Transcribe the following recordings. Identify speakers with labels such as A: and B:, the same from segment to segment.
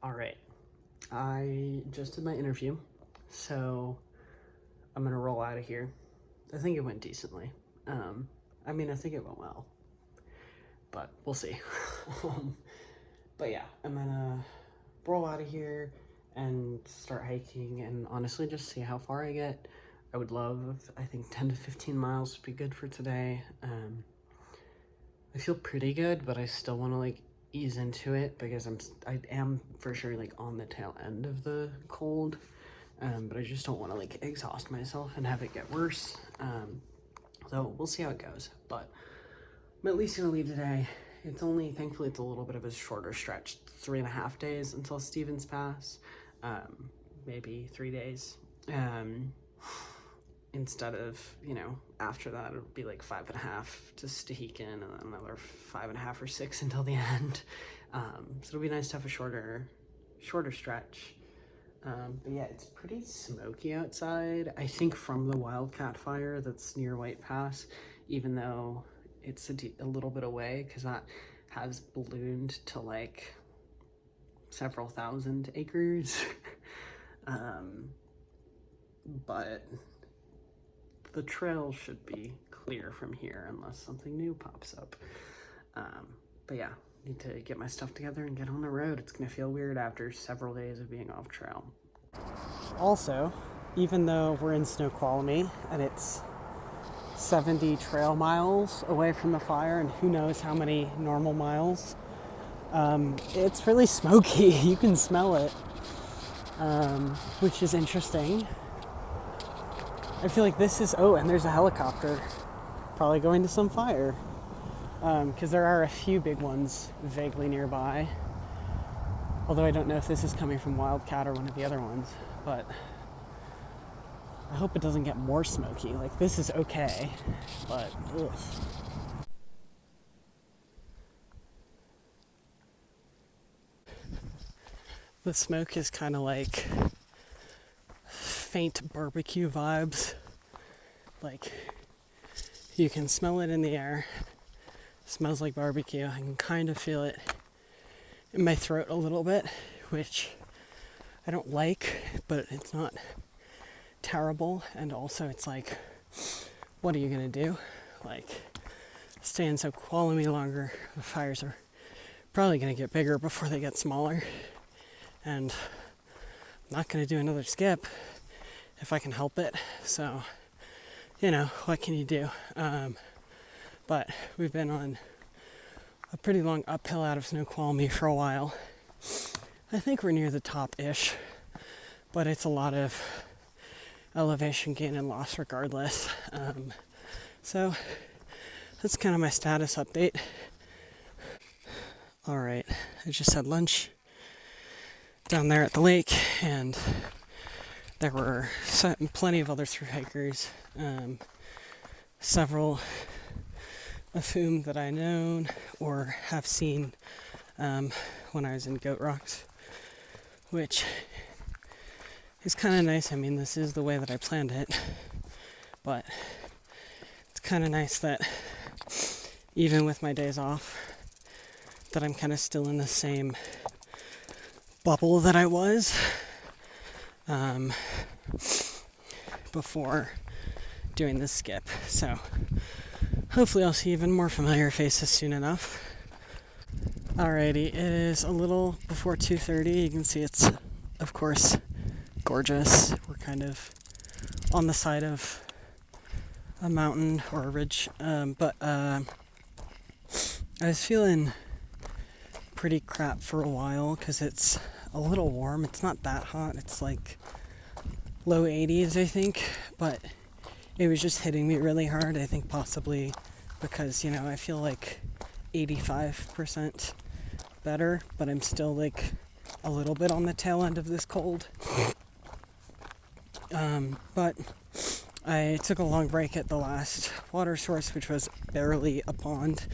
A: All right, I just did my interview, so I'm gonna roll out of here. I think it went decently. I think it went well, but we'll see. um, but yeah, I'm gonna roll out of here and start hiking and honestly just see how far I get. I would love, I think 10 to 15 miles would be good for today. I feel pretty good, but I still want to ease into it because I am for sure on the tail end of the cold. But I just don't want to exhaust myself and have it get worse. So we'll see how it goes. But I'm at least gonna leave today. Thankfully it's a little bit of a shorter stretch. 3.5 days until Stevens Pass. Maybe 3 days. Instead of, after that, it would be 5.5 to Stehekin and then another 5.5 or 6 until the end. So it'll be nice to have a shorter stretch. But yeah, it's pretty smoky outside. I think from the wildcat fire that's near White Pass, even though it's a little bit away, because that has ballooned to several thousand acres. But the trail should be clear from here unless something new pops up. But yeah, need to get my stuff together and get on the road. It's gonna feel weird after several days of being off trail. Also, even though we're in Snoqualmie and it's 70 trail miles away from the fire and who knows how many normal miles, it's really smoky. You can smell it, which is interesting. I feel like this is, and there's a helicopter probably going to some fire, because there are a few big ones vaguely nearby, although I don't know if this is coming from Wildcat or one of the other ones, but I hope it doesn't get more smoky. This is okay, but ugh. The smoke is kind of faint barbecue vibes. You can smell it in the air. It smells like barbecue. I can kind of feel it in my throat a little bit, which I don't like, but it's not terrible. And also it's what are you gonna do? Stay in Snoqualmie longer. The fires are probably gonna get bigger before they get smaller. And I'm not gonna do another skip if I can help it. So, what can you do? But we've been on a pretty long uphill out of Snoqualmie for a while. I think we're near the top-ish, but it's a lot of elevation gain and loss regardless. So that's kind of my status update. All right, I just had lunch down there at the lake, and there were plenty of other thru hikers, several of whom that I known or have seen when I was in Goat Rocks, which is kind of nice. This is the way that I planned it, but it's kind of nice that even with my days off, that I'm kind of still in the same bubble that I was before doing this skip. So hopefully I'll see even more familiar faces soon enough. Alrighty, it is a little before 2:30. You can see it's, of course, gorgeous. We're kind of on the side of a mountain or a ridge, but I was feeling pretty crap for a while because it's a little warm. It's not that hot. It's low 80s, I think, but it was just hitting me really hard. I think possibly because, I feel 85% better, but I'm still a little bit on the tail end of this cold. But I took a long break at the last water source, which was barely a pond,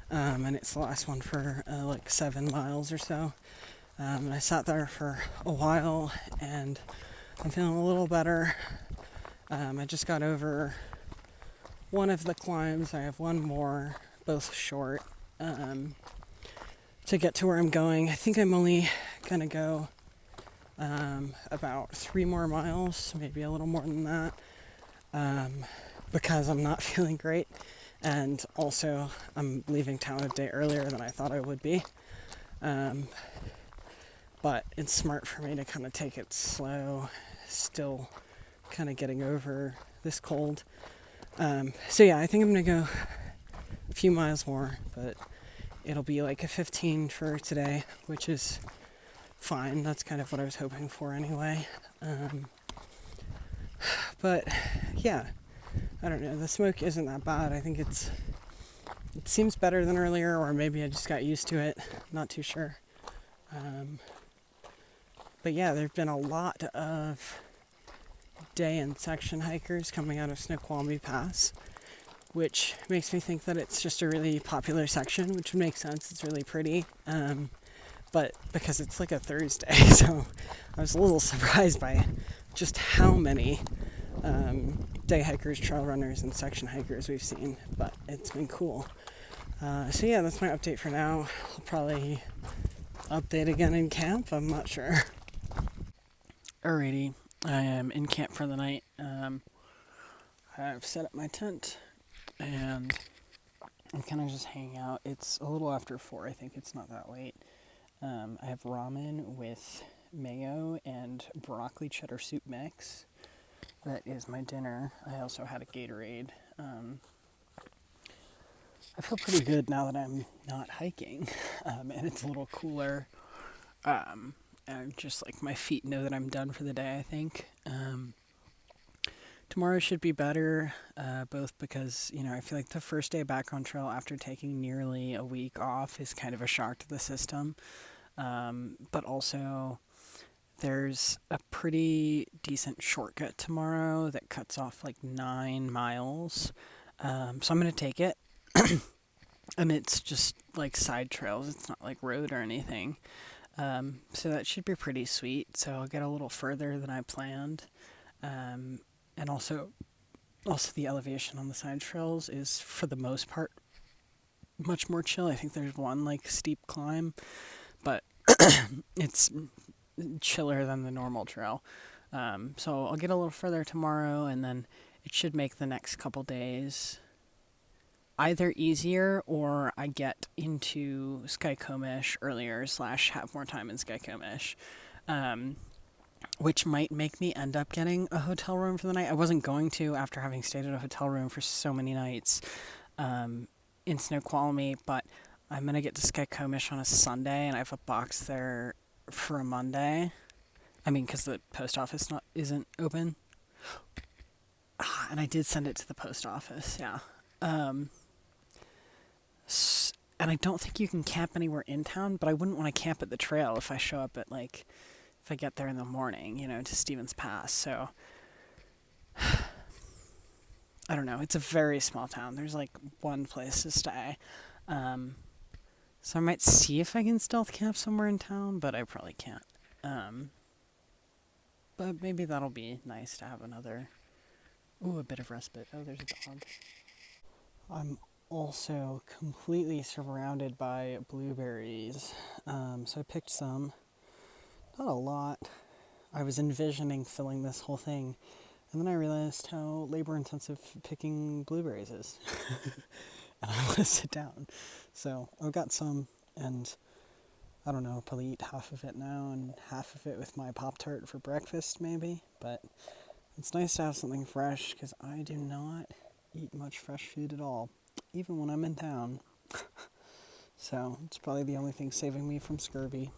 A: and it's the last one for 7 miles or so. And I sat there for a while, and I'm feeling a little better. I just got over one of the climbs. I have one more, both short, to get to where I'm going. I think I'm only gonna go about 3 more miles, maybe a little more than that, because I'm not feeling great, and also I'm leaving town a day earlier than I thought I would be. But it's smart for me to kind of take it slow, still kind of getting over this cold. So yeah, I think I'm gonna go a few miles more, but it'll be like a 15 for today, which is fine. That's kind of what I was hoping for anyway. But yeah, I don't know. The smoke isn't that bad. I think it seems better than earlier, or maybe I just got used to it. Not too sure. But yeah, there've been a lot of day and section hikers coming out of Snoqualmie Pass, which makes me think that it's just a really popular section, which would make sense. It's really pretty. But because it's like a Thursday, so I was a little surprised by just how many day hikers, trail runners, and section hikers we've seen, but it's been cool. So yeah, that's my update for now. I'll probably update again in camp, I'm not sure. Alrighty, I am in camp for the night. I've set up my tent, and I'm kind of just hanging out. It's a little after 4, I think. It's not that late. I have ramen with mayo and broccoli cheddar soup mix. That is my dinner. I also had a Gatorade. I feel pretty good now that I'm not hiking, and it's a little cooler. And just like my feet know that I'm done for the day, I think. Tomorrow should be better, both because, I feel like the first day back on trail after taking nearly a week off is kind of a shock to the system. But also, there's a pretty decent shortcut tomorrow that cuts off like 9 miles. So I'm going to take it. And it's just like side trails. It's not like road or anything. So that should be pretty sweet. So I'll get a little further than I planned. And also the elevation on the side trails is, for the most part, much more chill. I think there's one like steep climb, but it's chiller than the normal trail. So I'll get a little further tomorrow, and then it should make the next couple days either easier, or I get into Snoqualmie earlier / have more time in Snoqualmie, which might make me end up getting a hotel room for the night. I wasn't going to, after having stayed at a hotel room for so many nights in Snoqualmie, but I'm going to get to Snoqualmie on a Sunday, and I have a box there for a Monday. I mean, because the post office isn't open. And I did send it to the post office, yeah. And I don't think you can camp anywhere in town, but I wouldn't want to camp at the trail if I show up at, if I get there in the morning, to Stevens Pass. So, I don't know. It's a very small town. There's, one place to stay. So I might see if I can stealth camp somewhere in town, but I probably can't. But maybe that'll be nice to have a bit of respite. Oh, there's a dog. I'm also completely surrounded by blueberries. So I picked some. Not a lot. I was envisioning filling this whole thing, and then I realized how labor-intensive picking blueberries is. And I want to sit down. So I've got some, and I don't know, I'll probably eat half of it now and half of it with my Pop-Tart for breakfast, maybe. But it's nice to have something fresh, because I do not eat much fresh food at all, even when I'm in town. So it's probably the only thing saving me from scurvy.